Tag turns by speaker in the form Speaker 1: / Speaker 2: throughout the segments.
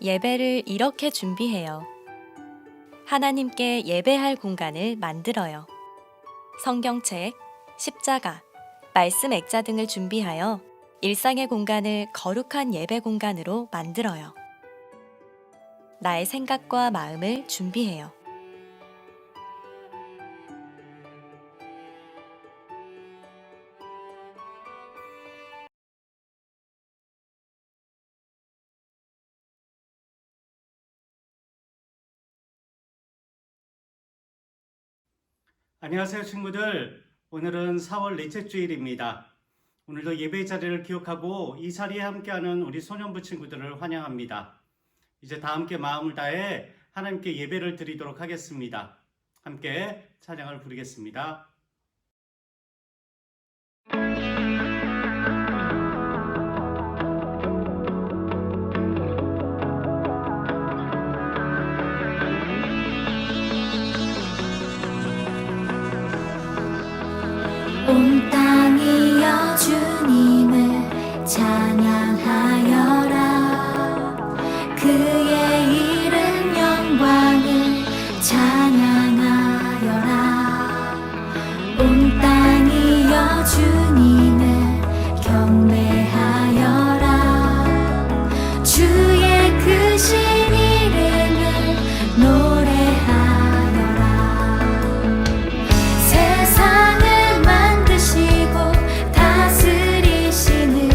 Speaker 1: 예배를 이렇게 준비해요. 하나님께 예배할 공간을 만들어요. 성경책, 십자가, 말씀 액자 등을 준비하여 일상의 공간을 거룩한 예배 공간으로 만들어요. 나의 생각과 마음을 준비해요.
Speaker 2: 안녕하세요 친구들. 오늘은 4월 넷째 주일입니다. 오늘도 예배의 자리를 기억하고 이 자리에 함께하는 우리 소년부 친구들을 환영합니다. 이제 다 함께 마음을 다해 하나님께 예배를 드리도록 하겠습니다. 함께 찬양을 부르겠습니다.
Speaker 3: 온 땅이여 주님을 찬양하여라. 그의 이름 영광을 찬양하여라. 온 땅이여 주님을 경배하여라. 주의 크신 이름을 노래하여라. 세상을 다스리시는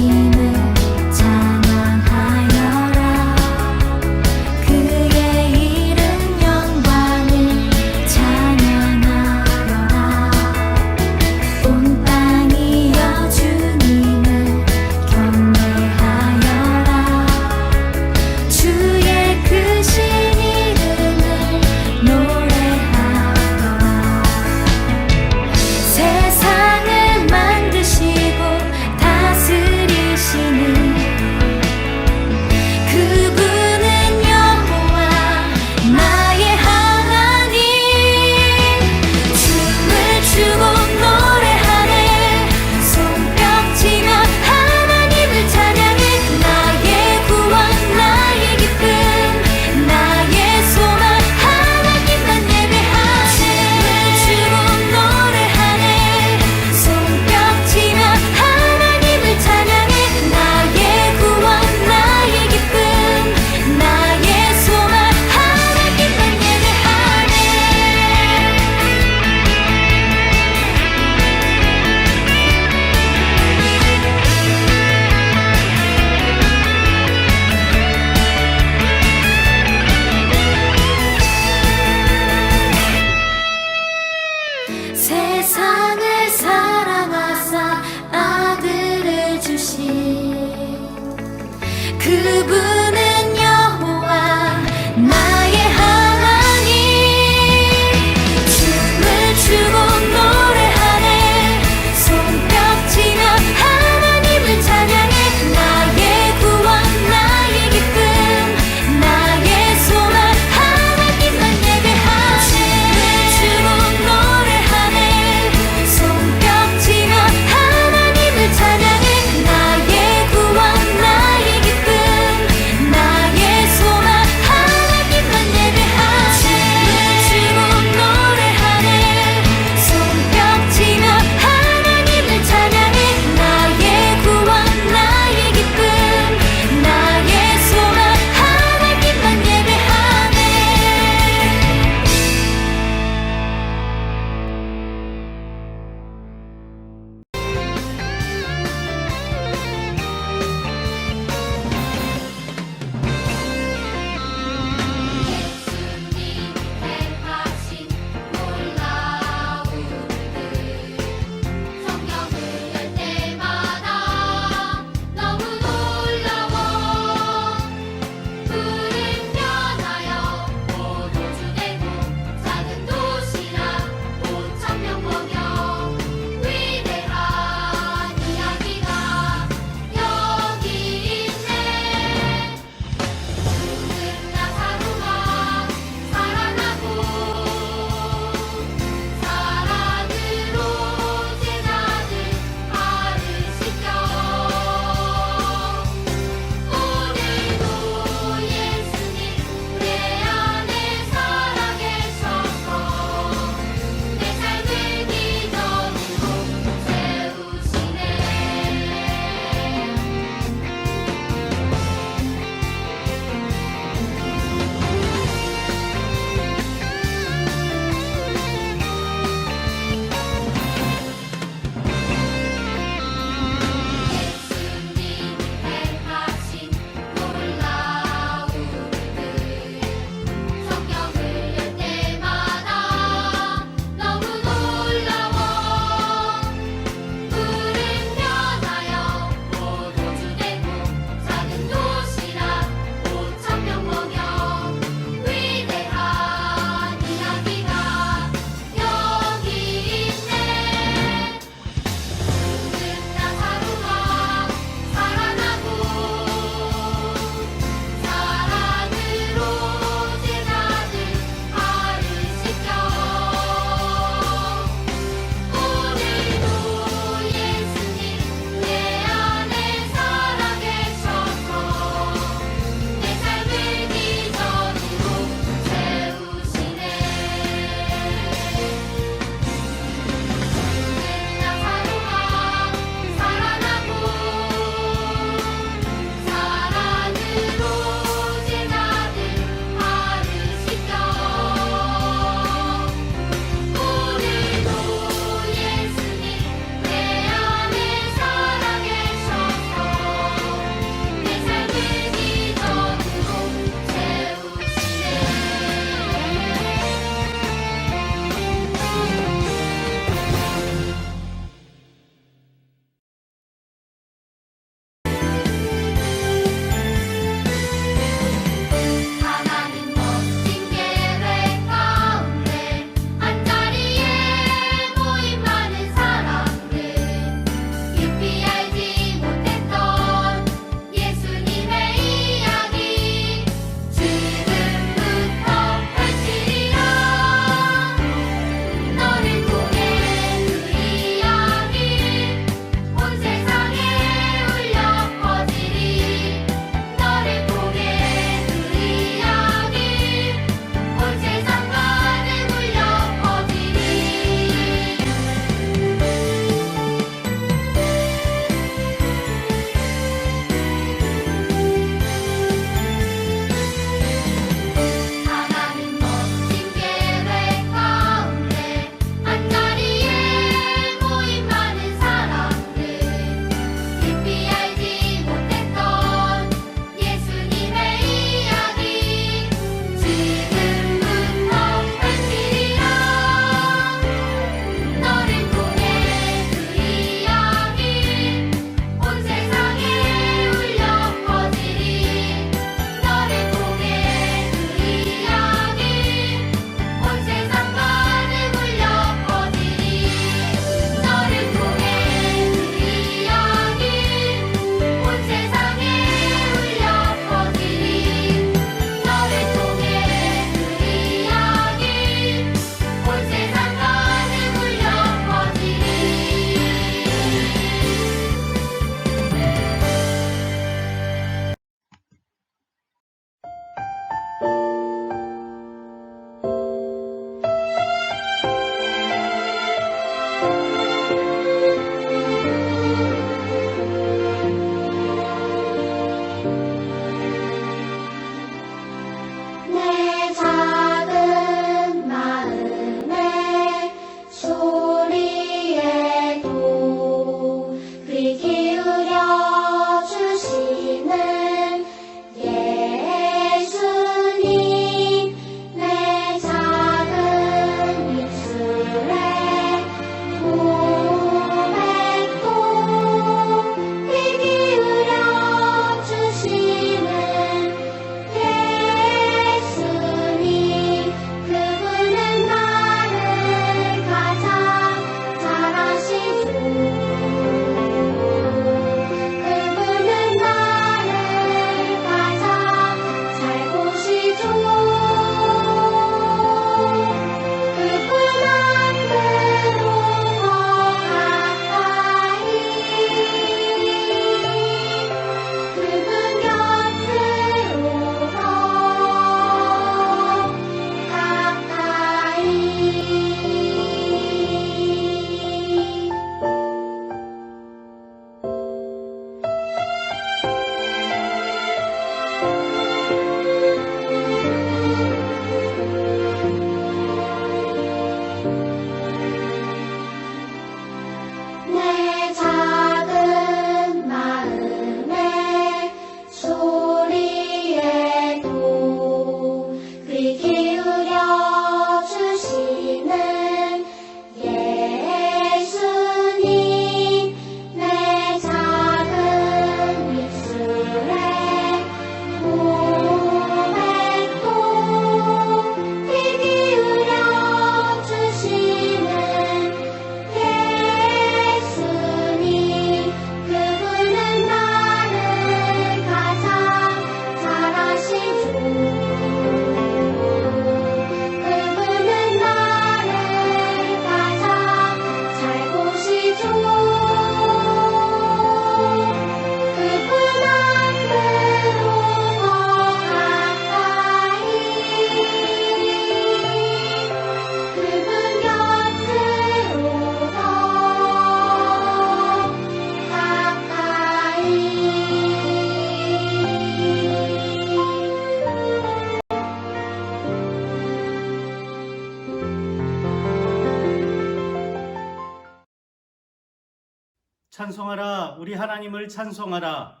Speaker 2: 찬송하라 우리 하나님을 찬송하라.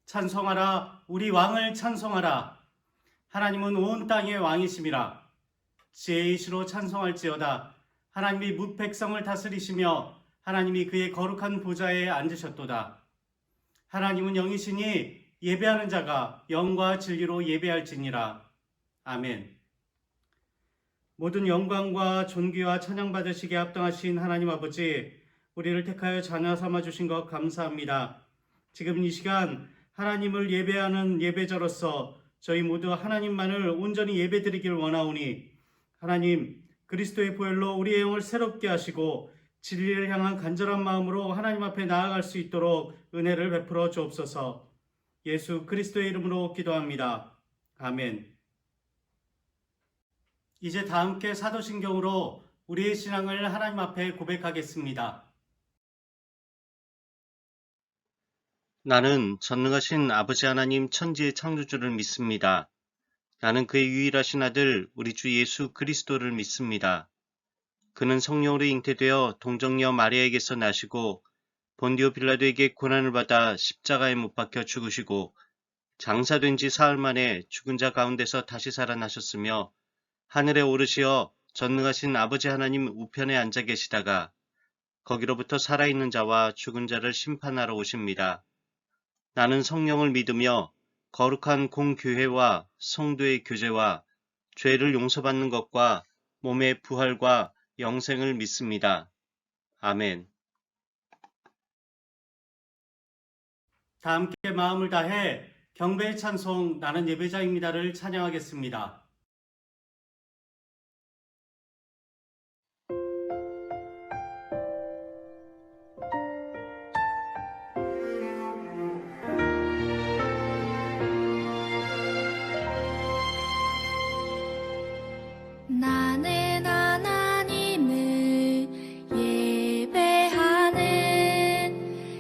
Speaker 2: 찬송하라 우리 왕을 찬송하라. 하나님은 온 땅의 왕이심이라. 지혜이시로 찬송할지어다. 하나님이 뭇 백성을 다스리시며 하나님이 그의 거룩한 보좌에 앉으셨도다. 하나님은 영이시니 예배하는 자가 영과 진리로 예배할지니라. 아멘. 모든 영광과 존귀와 찬양 받으시기에 합당하신 하나님 아버지, 우리를 택하여 자녀 삼아 주신 것 감사합니다. 지금 이 시간 하나님을 예배하는 예배자로서 저희 모두 하나님만을 온전히 예배드리길 원하오니 하나님 그리스도의 보혈로 우리의 영을 새롭게 하시고 진리를 향한 간절한 마음으로 하나님 앞에 나아갈 수 있도록 은혜를 베풀어 주옵소서. 예수 그리스도의 이름으로 기도합니다. 아멘. 이제 다 함께 사도신경으로 우리의 신앙을 하나님 앞에 고백하겠습니다.
Speaker 4: 나는 전능하신 아버지 하나님 천지의 창조주를 믿습니다. 나는 그의 유일하신 아들 우리 주 예수 그리스도를 믿습니다. 그는 성령으로 잉태되어 동정녀 마리아에게서 나시고 본디오 빌라도에게 고난을 받아 십자가에 못 박혀 죽으시고 장사된 지 사흘 만에 죽은 자 가운데서 다시 살아나셨으며 하늘에 오르시어 전능하신 아버지 하나님 우편에 앉아 계시다가 거기로부터 살아있는 자와 죽은 자를 심판하러 오십니다. 나는 성령을 믿으며 거룩한 공교회와 성도의 교제와 죄를 용서받는 것과 몸의 부활과 영생을 믿습니다. 아멘.
Speaker 2: 다 함께 마음을 다해 경배의 찬송 나는 예배자입니다를 찬양하겠습니다.
Speaker 3: 나는 하나님을 예배하는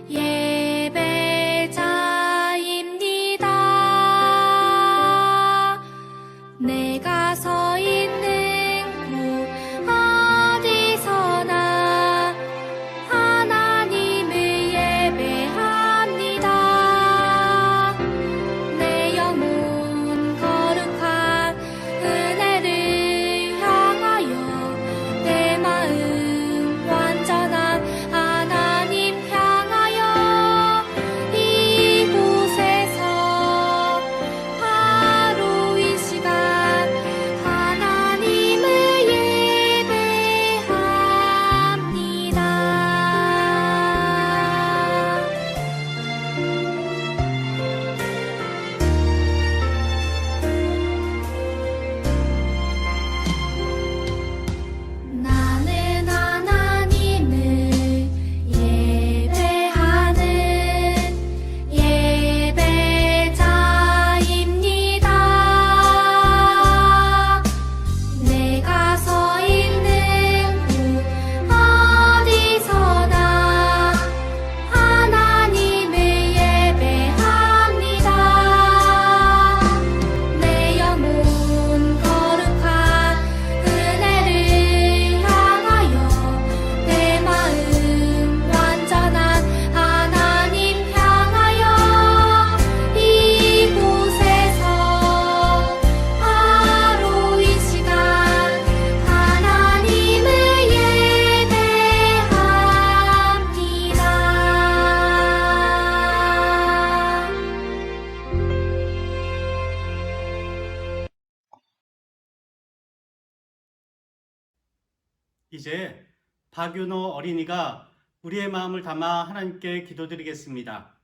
Speaker 3: 예배자입니다. 내가 서 있는 곳 어디서나 하나님을 예배합니다. 내 영혼 거룩한 은혜를 내 마음 완전한 하나님 향하여 이곳에서 바로 이 시간 하나님을 예배합니다. 나는 하나님을 예배하는 예배자입니다. 내가 서 있는 곳 어디서나 하나님을 예배합니다. 내 영혼 거룩한 은혜를 향하여 내 마음 완전한 하나님 향하여 이곳에서 바로 이 시간 하나님을 예배합니다.
Speaker 2: 이제 박윤호 어린이가 우리의 마음을 담아 하나님께 기도드리겠습니다.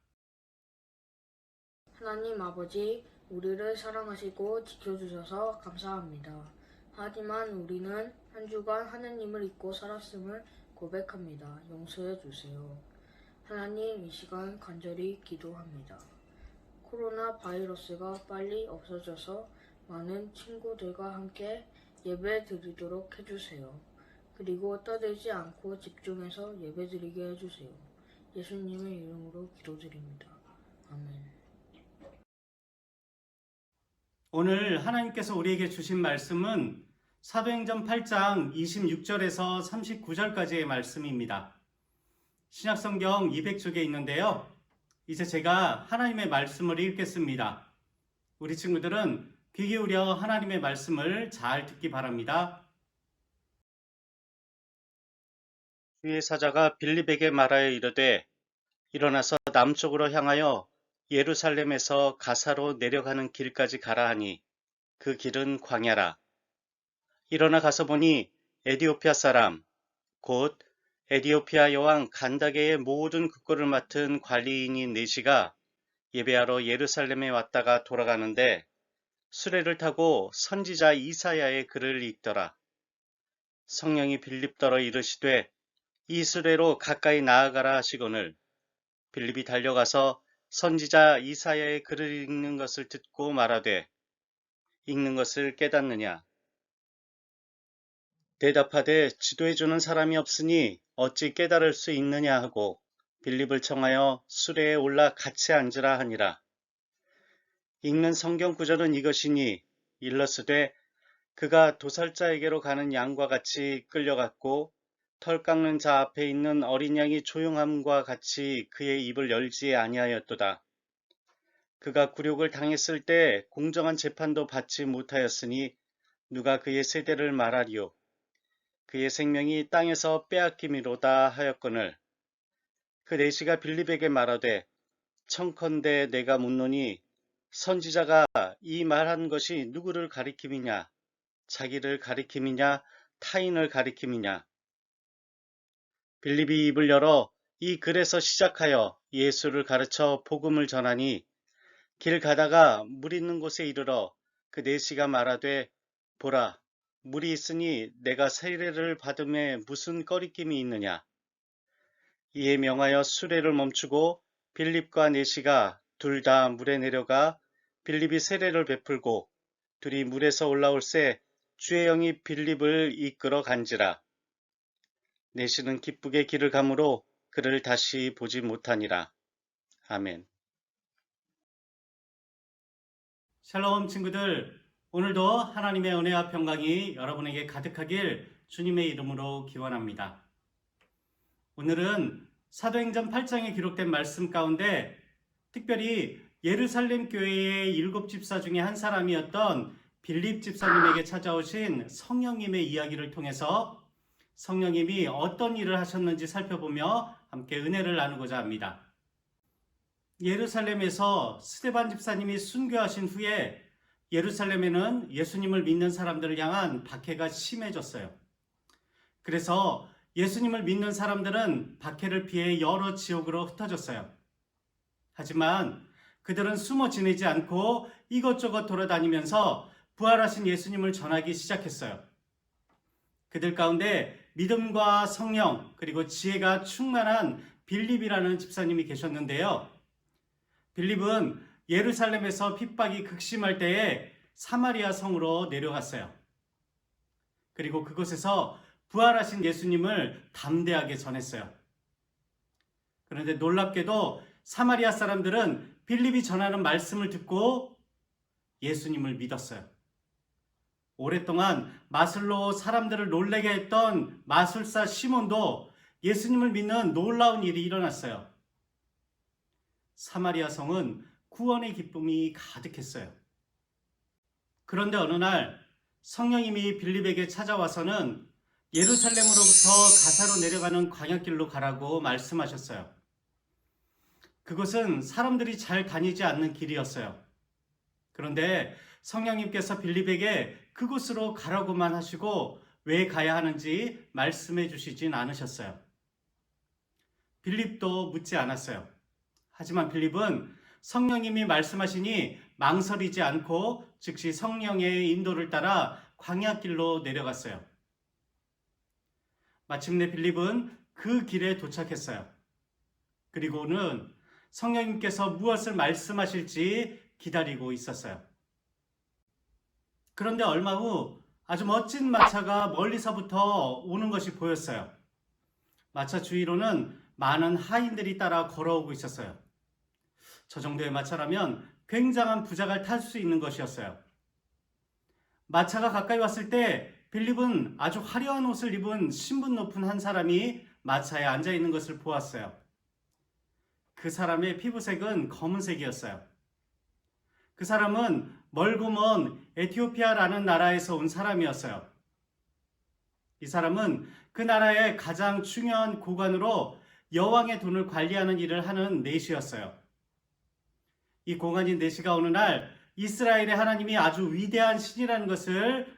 Speaker 5: 하나님 아버지, 우리를 사랑하시고 지켜주셔서 감사합니다. 하지만 우리는 한 주간 하나님을 잊고 살았음을 고백합니다. 용서해 주세요. 하나님, 이 시간 간절히 기도합니다. 코로나 바이러스가 빨리 없어져서 많은 친구들과 함께 예배 드리도록 해주세요. 그리고 떠들지 않고 집중해서 예배 드리게 해주세요. 예수님의 이름으로 기도드립니다. 아멘.
Speaker 2: 오늘 하나님께서 우리에게 주신 말씀은 사도행전 8장 26절에서 39절까지의 말씀입니다. 신약성경 200쪽에 있는데요. 이제 제가 하나님의 말씀을 읽겠습니다. 우리 친구들은 귀 기울여 하나님의 말씀을 잘 듣기 바랍니다.
Speaker 4: 주의 사자가 빌립에게 말하여 이르되 일어나서 남쪽으로 향하여 예루살렘에서 가사로 내려가는 길까지 가라 하니 그 길은 광야라. 일어나 가서 보니 에디오피아 사람 곧 에디오피아 여왕 간다게의 모든 국고를 맡은 관리인인 네시가 예배하러 예루살렘에 왔다가 돌아가는데 수레를 타고 선지자 이사야의 글을 읽더라. 성령이 빌립더러 이르시되 이 수레로 가까이 나아가라 하시거늘 빌립이 달려가서 선지자 이사야의 글을 읽는 것을 듣고 말하되 읽는 것을 깨닫느냐. 대답하되 지도해주는 사람이 없으니 어찌 깨달을 수 있느냐 하고 빌립을 청하여 수레에 올라 같이 앉으라 하니라. 읽는 성경 구절은 이것이니 일러스되 그가 도살자에게로 가는 양과 같이 끌려갔고 털 깎는 자 앞에 있는 어린 양이 조용함과 같이 그의 입을 열지 아니하였도다. 그가 굴욕을 당했을 때 공정한 재판도 받지 못하였으니 누가 그의 세대를 말하리요. 그의 생명이 땅에서 빼앗김이로다 하였거늘 그 네시가 빌립에게 말하되 청컨대 내가 묻노니 선지자가 이 말한 것이 누구를 가리킴이냐 자기를 가리킴이냐 타인을 가리킴이냐. 빌립이 입을 열어 이 글에서 시작하여 예수를 가르쳐 복음을 전하니 길 가다가 물 있는 곳에 이르러 그 네시가 말하되 보라 물이 있으니 내가 세례를 받음에 무슨 꺼리낌이 있느냐. 이에 명하여 수레를 멈추고 빌립과 네시가 둘 다 물에 내려가 빌립이 세례를 베풀고 둘이 물에서 올라올새 주의 영이 빌립을 이끌어 간지라. 네시는 기쁘게 길을 가므로 그를 다시 보지 못하니라. 아멘.
Speaker 2: 샬롬 친구들, 오늘도 하나님의 은혜와 평강이 여러분에게 가득하길 주님의 이름으로 기원합니다. 오늘은 사도행전 8장에 기록된 말씀 가운데 특별히 예루살렘 교회의 7 집사 중에 한 사람이었던 빌립 집사님에게 찾아오신 성령님의 이야기를 통해서 성령님이 어떤 일을 하셨는지 살펴보며 함께 은혜를 나누고자 합니다. 예루살렘에서 스데반 집사님이 순교하신 후에 예루살렘에는 예수님을 믿는 사람들을 향한 박해가 심해졌어요. 그래서 예수님을 믿는 사람들은 박해를 피해 여러 지역으로 흩어졌어요. 하지만 그들은 숨어 지내지 않고 이것저것 돌아다니면서 부활하신 예수님을 전하기 시작했어요. 그들 가운데 믿음과 성령 그리고 지혜가 충만한 빌립이라는 집사님이 계셨는데요. 빌립은 예루살렘에서 핍박이 극심할 때에 사마리아 성으로 내려갔어요. 그리고 그곳에서 부활하신 예수님을 담대하게 전했어요. 그런데 놀랍게도 사마리아 사람들은 빌립이 전하는 말씀을 듣고 예수님을 믿었어요. 오랫동안 마술로 사람들을 놀래게 했던 마술사 시몬도 예수님을 믿는 놀라운 일이 일어났어요. 사마리아 성은 구원의 기쁨이 가득했어요. 그런데 어느 날 성령님이 빌립에게 찾아와서는 예루살렘으로부터 가사로 내려가는 광야길로 가라고 말씀하셨어요. 그것은 사람들이 잘 다니지 않는 길이었어요. 그런데 성령님께서 빌립에게 그곳으로 가라고만 하시고 왜 가야 하는지 말씀해 주시진 않으셨어요. 빌립도 묻지 않았어요. 하지만 빌립은 성령님이 말씀하시니 망설이지 않고 즉시 성령의 인도를 따라 광야길로 내려갔어요. 마침내 빌립은 그 길에 도착했어요. 그리고는 성령님께서 무엇을 말씀하실지 기다리고 있었어요. 그런데 얼마 후 아주 멋진 마차가 멀리서부터 오는 것이 보였어요. 마차 주위로는 많은 하인들이 따라 걸어오고 있었어요. 저 정도의 마차라면 굉장한 부자가 탈 수 있는 것이었어요. 마차가 가까이 왔을 때 빌립은 아주 화려한 옷을 입은 신분 높은 한 사람이 마차에 앉아 있는 것을 보았어요. 그 사람의 피부색은 검은색이었어요. 그 사람은 멀고 먼 에티오피아라는 나라에서 온 사람이었어요. 이 사람은 그 나라의 가장 중요한 고관으로 여왕의 돈을 관리하는 일을 하는 내시였어요. 이 고관인 내시가 어느 날 이스라엘의 하나님이 아주 위대한 신이라는 것을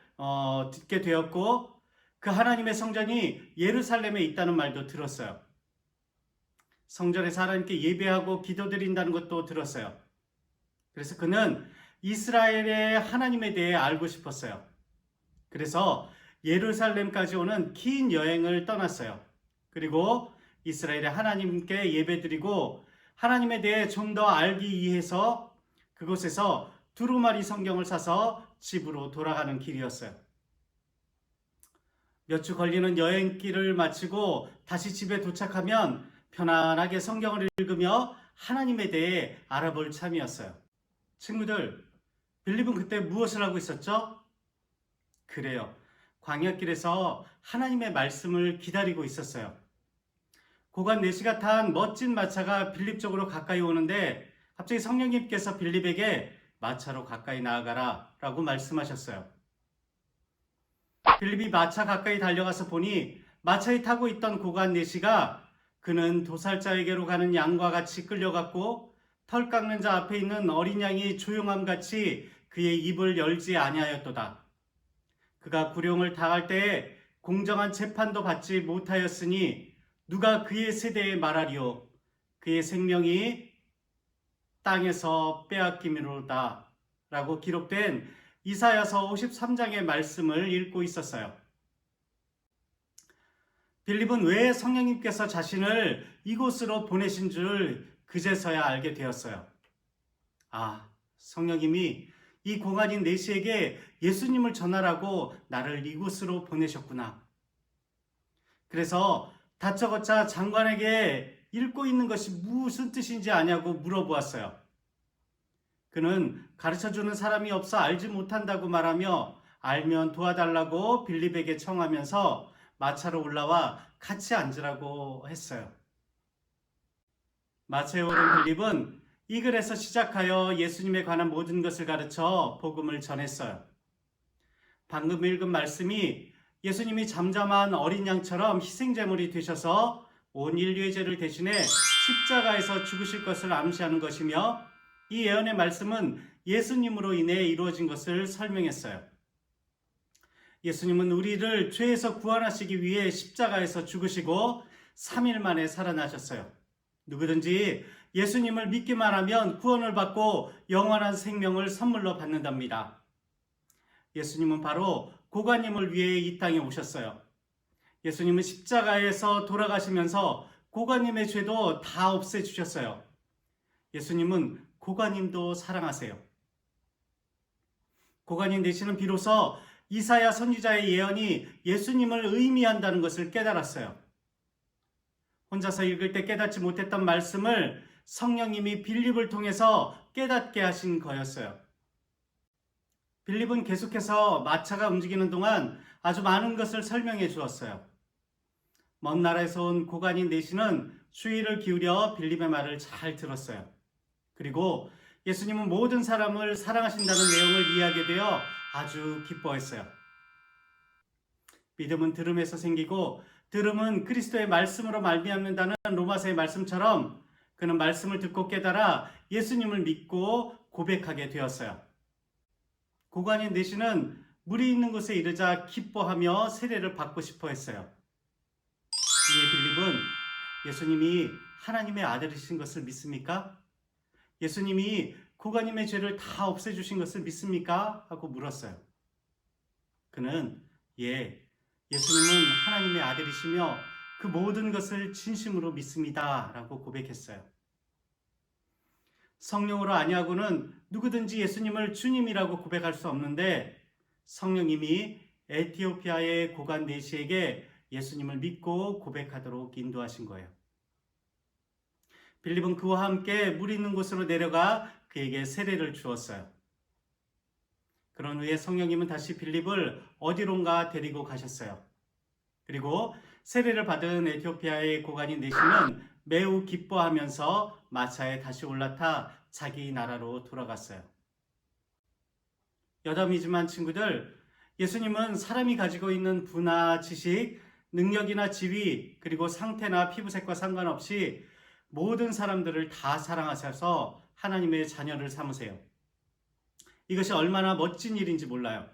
Speaker 2: 듣게 되었고, 그 하나님의 성전이 예루살렘에 있다는 말도 들었어요. 성전에서 하나님께 예배하고 기도드린다는 것도 들었어요. 그래서 그는 이스라엘의 하나님에 대해 알고 싶었어요. 그래서 예루살렘까지 오는 긴 여행을 떠났어요. 그리고 이스라엘의 하나님께 예배드리고 하나님에 대해 좀 더 알기 위해서 그곳에서 두루마리 성경을 사서 집으로 돌아가는 길이었어요. 몇 주 걸리는 여행길을 마치고 다시 집에 도착하면 편안하게 성경을 읽으며 하나님에 대해 알아볼 참이었어요. 친구들, 빌립은 그때 무엇을 하고 있었죠? 그래요. 광야길에서 하나님의 말씀을 기다리고 있었어요. 고관 내시가 탄 멋진 마차가 빌립 쪽으로 가까이 오는데 갑자기 성령님께서 빌립에게 마차로 가까이 나아가라 라고 말씀하셨어요. 빌립이 마차 가까이 달려가서 보니 마차에 타고 있던 고관 내시가 그는 도살자에게로 가는 양과 같이 끌려갔고 털 깎는 자 앞에 있는 어린 양이 조용함같이 그의 입을 열지 아니하였도다. 그가 구령을 당할 때에 공정한 재판도 받지 못하였으니 누가 그의 세대에 말하리요. 그의 생명이 땅에서 빼앗김이로다 라고 기록된 이사야서 53장의 말씀을 읽고 있었어요. 빌립은 왜 성령님께서 자신을 이곳으로 보내신 줄 그제서야 알게 되었어요. 성령님이 이 고관인 내시에게 예수님을 전하라고 나를 이곳으로 보내셨구나. 그래서 다짜고짜 장관에게 읽고 있는 것이 무슨 뜻인지 아냐고 물어보았어요. 그는 가르쳐주는 사람이 없어 알지 못한다고 말하며 알면 도와달라고 빌립에게 청하면서 마차로 올라와 같이 앉으라고 했어요. 마차에 오른 빌립은 이 글에서 시작하여 예수님에 관한 모든 것을 가르쳐 복음을 전했어요. 방금 읽은 말씀이 예수님이 잠잠한 어린 양처럼 희생제물이 되셔서 온 인류의 죄를 대신해 십자가에서 죽으실 것을 암시하는 것이며, 이 예언의 말씀은 예수님으로 인해 이루어진 것을 설명했어요. 예수님은 우리를 죄에서 구원하시기 위해 십자가에서 죽으시고 3일 만에 살아나셨어요. 누구든지 예수님을 믿기만 하면 구원을 받고 영원한 생명을 선물로 받는답니다. 예수님은 바로 고관님을 위해 이 땅에 오셨어요. 예수님은 십자가에서 돌아가시면서 고관님의 죄도 다 없애주셨어요. 예수님은 고관님도 사랑하세요. 고관님 되시는 비로소 이사야 선지자의 예언이 예수님을 의미한다는 것을 깨달았어요. 혼자서 읽을 때 깨닫지 못했던 말씀을 성령님이 빌립을 통해서 깨닫게 하신 거였어요. 빌립은 계속해서 마차가 움직이는 동안 아주 많은 것을 설명해 주었어요. 먼 나라에서 온 고관인 내시는 주의를 기울여 빌립의 말을 잘 들었어요. 그리고 예수님은 모든 사람을 사랑하신다는 내용을 이해하게 되어 아주 기뻐했어요. 믿음은 들음에서 생기고 들음은 그리스도의 말씀으로 말미암는다는 로마서의 말씀처럼 그는 말씀을 듣고 깨달아 예수님을 믿고 고백하게 되었어요. 고관인 내시는 물이 있는 곳에 이르자 기뻐하며 세례를 받고 싶어 했어요. 이에 빌립은 예수님이 하나님의 아들이신 것을 믿습니까? 예수님이 고관님의 죄를 다 없애주신 것을 믿습니까? 하고 물었어요. 그는 예수님은 하나님의 아들이시며 그 모든 것을 진심으로 믿습니다 라고 고백했어요. 성령으로 아니하고는 누구든지 예수님을 주님이라고 고백할 수 없는데, 성령님이 에티오피아의 고관 내시에게 예수님을 믿고 고백하도록 인도하신 거예요. 빌립은 그와 함께 물 있는 곳으로 내려가 그에게 세례를 주었어요. 그런 후에 성령님은 다시 빌립을 어디론가 데리고 가셨어요. 그리고 세례를 받은 에티오피아의 고관인 내시는 매우 기뻐하면서 마차에 다시 올라타 자기 나라로 돌아갔어요. 여담이지만 친구들, 예수님은 사람이 가지고 있는 부나 지식, 능력이나 지위, 그리고 상태나 피부색과 상관없이 모든 사람들을 다 사랑하셔서 하나님의 자녀를 삼으세요. 이것이 얼마나 멋진 일인지 몰라요.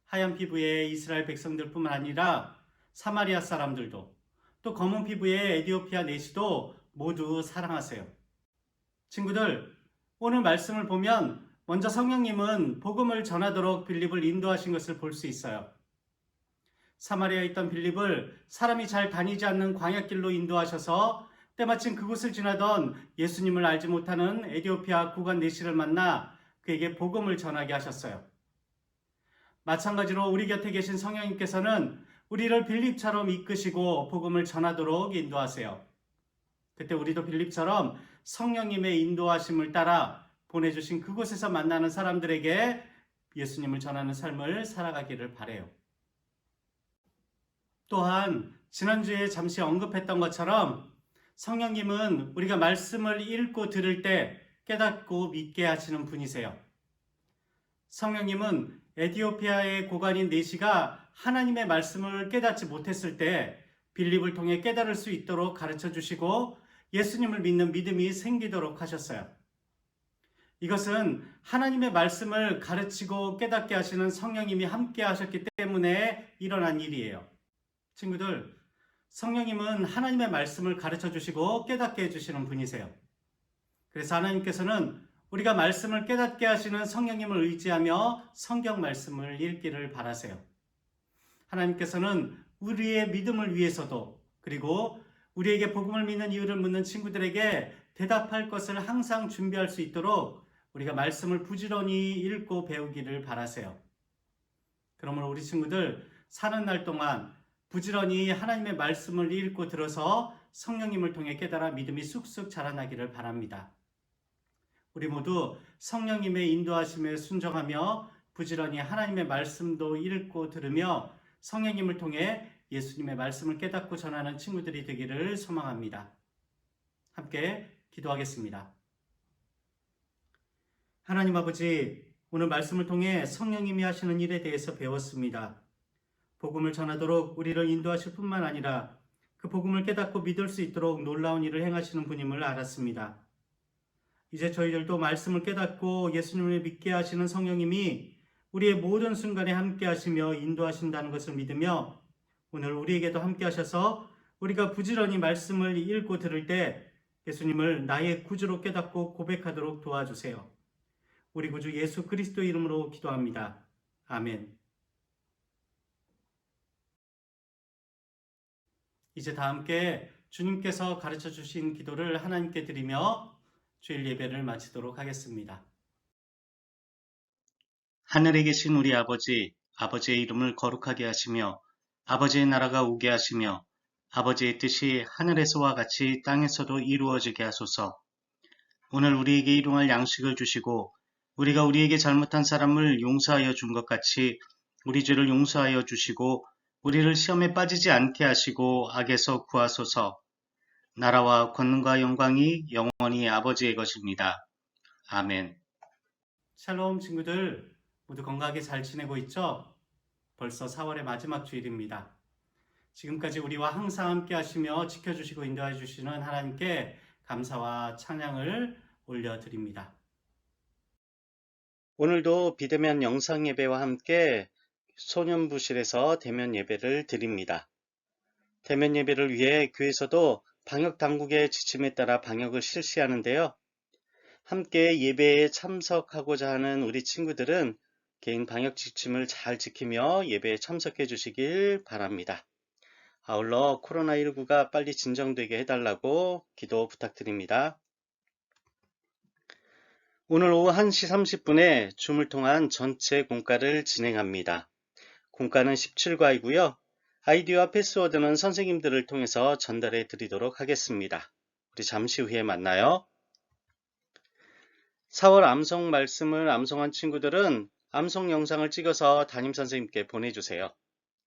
Speaker 2: 하얀 피부의 이스라엘 백성들뿐만 아니라 사마리아 사람들도, 또 검은 피부의 에티오피아 내시도 모두 사랑하세요. 친구들, 오늘 말씀을 보면 먼저 성령님은 복음을 전하도록 빌립을 인도하신 것을 볼 수 있어요. 사마리아에 있던 빌립을 사람이 잘 다니지 않는 광야길로 인도하셔서 때마침 그곳을 지나던 예수님을 알지 못하는 에티오피아 고관 내시를 만나 그에게 복음을 전하게 하셨어요. 마찬가지로 우리 곁에 계신 성령님께서는 우리를 빌립처럼 이끄시고 복음을 전하도록 인도하세요. 그때 우리도 빌립처럼 성령님의 인도하심을 따라 보내주신 그곳에서 만나는 사람들에게 예수님을 전하는 삶을 살아가기를 바라요. 또한 지난주에 잠시 언급했던 것처럼 성령님은 우리가 말씀을 읽고 들을 때 깨닫고 믿게 하시는 분이세요. 성령님은 에티오피아의 고관인 내시가 하나님의 말씀을 깨닫지 못했을 때 빌립을 통해 깨달을 수 있도록 가르쳐 주시고 예수님을 믿는 믿음이 생기도록 하셨어요. 이것은 하나님의 말씀을 가르치고 깨닫게 하시는 성령님이 함께 하셨기 때문에 일어난 일이에요. 친구들, 성령님은 하나님의 말씀을 가르쳐 주시고 깨닫게 해주시는 분이세요. 그래서 하나님께서는 우리가 말씀을 깨닫게 하시는 성령님을 의지하며 성경 말씀을 읽기를 바라세요. 하나님께서는 우리의 믿음을 위해서도, 그리고 우리에게 복음을 믿는 이유를 묻는 친구들에게 대답할 것을 항상 준비할 수 있도록 우리가 말씀을 부지런히 읽고 배우기를 바라세요. 그러므로 우리 친구들 사는 날 동안 부지런히 하나님의 말씀을 읽고 들어서 성령님을 통해 깨달아 믿음이 쑥쑥 자라나기를 바랍니다. 우리 모두 성령님의 인도하심에 순종하며 부지런히 하나님의 말씀도 읽고 들으며 성령님을 통해 예수님의 말씀을 깨닫고 전하는 친구들이 되기를 소망합니다. 함께 기도하겠습니다. 하나님 아버지, 오늘 말씀을 통해 성령님이 하시는 일에 대해서 배웠습니다. 복음을 전하도록 우리를 인도하실 뿐만 아니라 그 복음을 깨닫고 믿을 수 있도록 놀라운 일을 행하시는 분임을 알았습니다. 이제 저희들도 말씀을 깨닫고 예수님을 믿게 하시는 성령님이 우리의 모든 순간에 함께 하시며 인도하신다는 것을 믿으며 오늘 우리에게도 함께 하셔서 우리가 부지런히 말씀을 읽고 들을 때 예수님을 나의 구주로 깨닫고 고백하도록 도와주세요. 우리 구주 예수 그리스도 이름으로 기도합니다. 아멘. 이제 다 함께 주님께서 가르쳐 주신 기도를 하나님께 드리며 주일 예배를 마치도록 하겠습니다.
Speaker 4: 하늘에 계신 우리 아버지, 아버지의 이름을 거룩하게 하시며 아버지의 나라가 오게 하시며 아버지의 뜻이 하늘에서와 같이 땅에서도 이루어지게 하소서. 오늘 우리에게 일용할 양식을 주시고 우리가 우리에게 잘못한 사람을 용서하여 준 것 같이 우리 죄를 용서하여 주시고 우리를 시험에 빠지지 않게 하시고 악에서 구하소서. 나라와 권능과 영광이 영원히 아버지의 것입니다. 아멘.
Speaker 2: 샬롬 친구들, 모두 건강하게 잘 지내고 있죠? 벌써 4월의 마지막 주일입니다. 지금까지 우리와 항상 함께 하시며 지켜주시고 인도해 주시는 하나님께 감사와 찬양을 올려드립니다.
Speaker 4: 오늘도 비대면 영상 예배와 함께 소년부실에서 대면 예배를 드립니다. 대면 예배를 위해 교회에서도 방역 당국의 지침에 따라 방역을 실시하는데요. 함께 예배에 참석하고자 하는 우리 친구들은 개인 방역 지침을 잘 지키며 예배에 참석해 주시길 바랍니다. 아울러 코로나19가 빨리 진정되게 해달라고 기도 부탁드립니다. 오늘 오후 1시 30분에 줌을 통한 전체 공과를 진행합니다. 공과는 17과이고요. 아이디와 패스워드는 선생님들을 통해서 전달해 드리도록 하겠습니다. 우리 잠시 후에 만나요. 4월 암송 말씀을 암송한 친구들은 암송 영상을 찍어서 담임선생님께 보내주세요.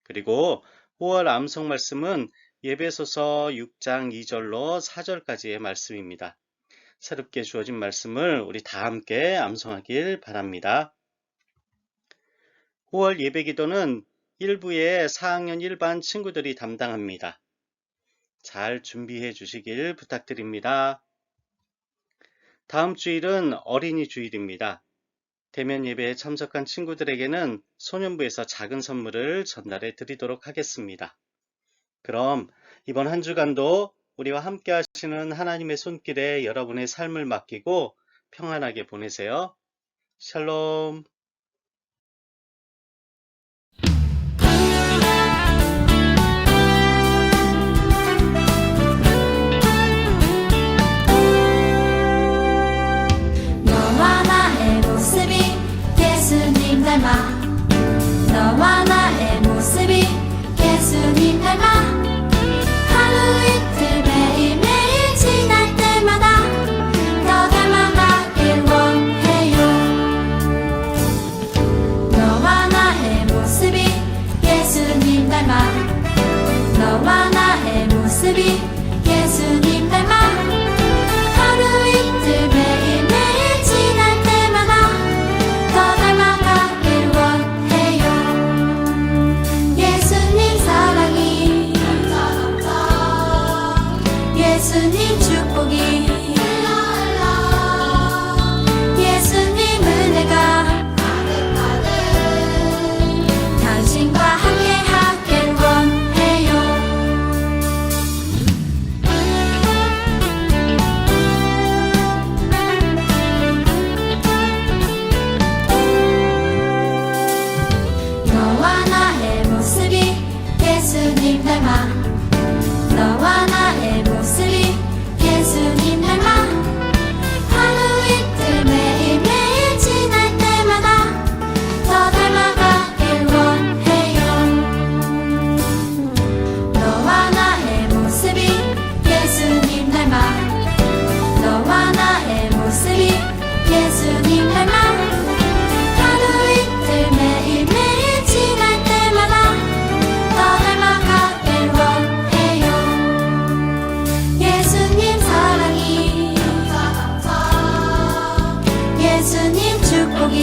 Speaker 4: 그리고 5월 암송 말씀은 예배소서 6장 2절로 4절까지의 말씀입니다. 새롭게 주어진 말씀을 우리 다 함께 암송하길 바랍니다. 5월 예배기도는 1부의 4학년 1반 친구들이 담당합니다. 잘 준비해 주시길 부탁드립니다. 다음 주일은 어린이 주일입니다. 대면 예배에 참석한 친구들에게는 소년부에서 작은 선물을 전달해 드리도록 하겠습니다. 그럼 이번 한 주간도 우리와 함께 하시는 하나님의 손길에 여러분의 삶을 맡기고 평안하게 보내세요. 샬롬.
Speaker 3: 너와 나의 모습이 예수님 닮아 너와 나의 모습이 예수님 닮아 하루 이틀 매일매일 지날 때마다 더 닮아가길 원해요. 너와 나의 모습이 예수님 닮아 너와 나의 모습이 예수님 닮아 하루 이틀 매일매일 지날 때마다 더 닮아가길 원해요. 예수님 사랑이 예수님 축복이 예수님 은혜가 당신과 함께 하길 원해요. 너와 나의 모습이 예수님 닮아 너와 나의 모습이 예수님 닮아 하루 이틀 매일매일 지날 때마다 더 닮아가길 원해요. 너와 나의 모습이 예수님 닮아 너와 나의 모습이 예수님 닮아 하루 이틀 매일매일 지날 때마다 더 닮아가길 원해요. 예수님 사랑이 예수님 축복이